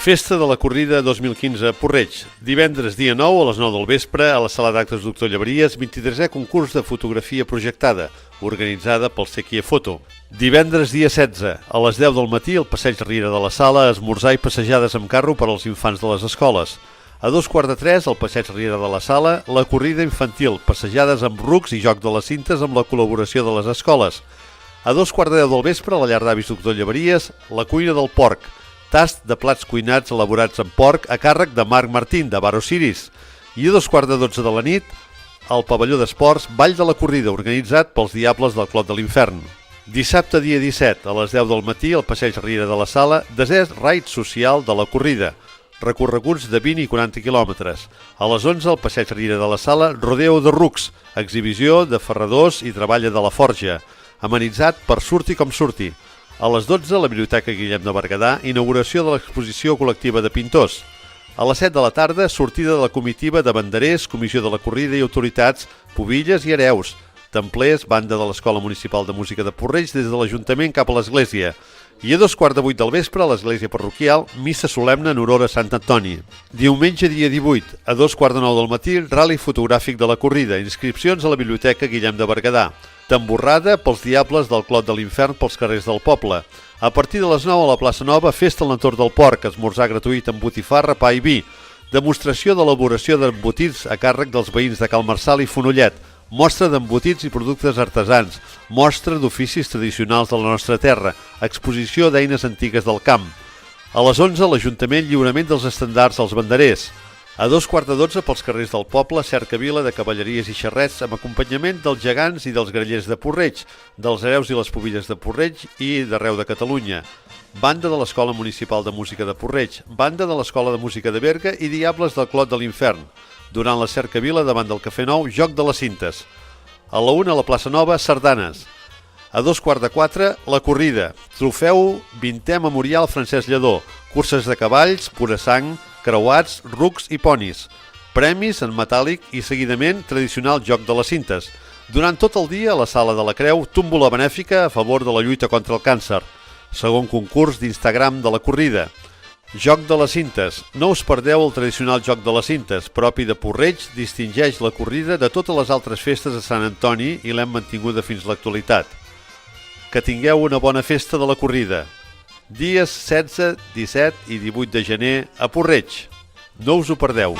Festa de la Corrida 2015 a Porreig. Divendres dia 9 a les 9 del vespre a la sala d'actes Doctor Llaveries, 23è concurs de fotografia projectada, organitzada pel Sequia Foto. Divendres dia 16 a les 10 del matí al passeig Riera de la Sala, esmorzar i passejades amb carro per als infants de les escoles. A 2:45 al passeig Riera de la Sala, la corrida infantil, passejades amb rucs i joc de les cintes amb la col·laboració de les escoles. A 2:15 del vespre a la llar d'avis Doctor Llaveries, la cuina del porc, tast de plats cuinats elaborats amb porc a càrrec de Marc Martín, de Bar Osiris. I a 2:15 de la nit, al pavelló d'esports, Ball de la Corrida, organitzat pels Diables del Clot de l'Infern. Dissabte dia 17, a les 10 del matí, al passeig Riera de la Sala, desè raid social de la corrida, recorreguts de 20 i 40 quilòmetres. A les 11, al passeig Riera de la Sala, rodeo de rucs, exhibició de ferradors i treballa de la forja, amenitzat per Surti com surti. A les 12, a la Biblioteca Guillem de Berguedà, inauguració de l'exposició col·lectiva de pintors. A les 7 de la tarda, sortida de la comitiva de banderers, comissió de la corrida i autoritats, pubilles i hereus, templers, banda de l'Escola Municipal de Música de Porreig des de l'Ajuntament cap a l'Església. I a 2:15 del vespre, a l'Església Parroquial, missa solemne en honor a Sant Antoni. Diumenge dia 18, a 2:15 del matí, rally fotogràfic de la corrida, inscripcions a la Biblioteca Guillem de Berguedà. Tamborrada pels Diables del Clot de l'Infern pels carrers del poble. A partir de les 9 a la plaça Nova, festa a l'entorn del porc, esmorzar gratuït amb botifarra, pa i vi. Demostració d'elaboració d'embotits a càrrec dels veïns de Cal Marçal i Fonollet. Mostra d'embotits i productes artesans. Mostra d'oficis tradicionals de la nostra terra. Exposició d'eines antigues del camp. A les 11, l'Ajuntament, lliurament dels estendards als banderers. A 2:15 pels carrers del poble, cercavila de cavalleries i xerrets amb acompanyament dels gegants i dels grallers de Porreig, dels hereus i les pubilles de Porreig i d'arreu de Catalunya. Banda de l'Escola Municipal de Música de Porreig, banda de l'Escola de Música de Berga i Diables del Clot de l'Infern. Durant la cercavila, davant del Cafè Nou, joc de les cintes. A la 1, a la plaça Nova, sardanes. A 3:15, la corrida. Trofeu 20è Memorial Francesc Lledó. Curses de cavalls, pura sang, creuats, rucs i ponis. Premis en metàl·lic i, seguidament, tradicional joc de les cintes. Durant tot el dia, a la Sala de la Creu, tómbola benèfica a favor de la lluita contra el càncer. Segon concurs d'Instagram de la corrida. Joc de les cintes. No us perdeu el tradicional joc de les cintes, propi de Porreig, distingeix la corrida de totes les altres festes de Sant Antoni i l'hem mantinguda fins a l'actualitat. Que tingueu una bona festa de la corrida. Dies 16, 17 i 18 de gener a Porreig. No us ho perdeu.